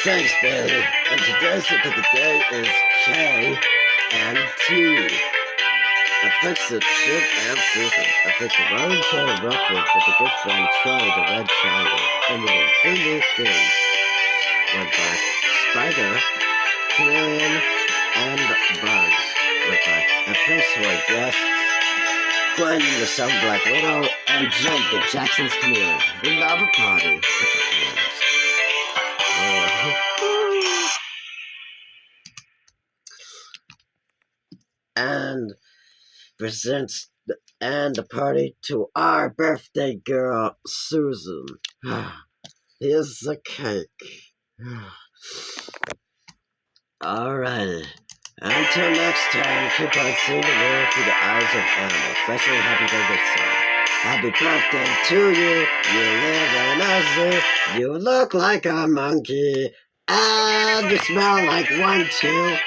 Thanks, Bailey. And today's tip of the day is K and T. Affects the Chip and Susan. Affects the Ryan Charlie Rockford with the good friend Charlie the Red Triangle. And we learn 3 new things. Read by Spider, Chameleon, and Bugs. Read by and thanks to our guests, Glenn the Sun Black Widow, and Jake the Jackson's Chameleon. We love a party. And presents the party to our birthday girl, Susan. Here's the cake. Alrighty. Until next time, keep on seeing the world through the eyes of animals. Especially happy birthday song. Happy birthday to you. You live in a zoo. You look like a monkey. And you smell like one too.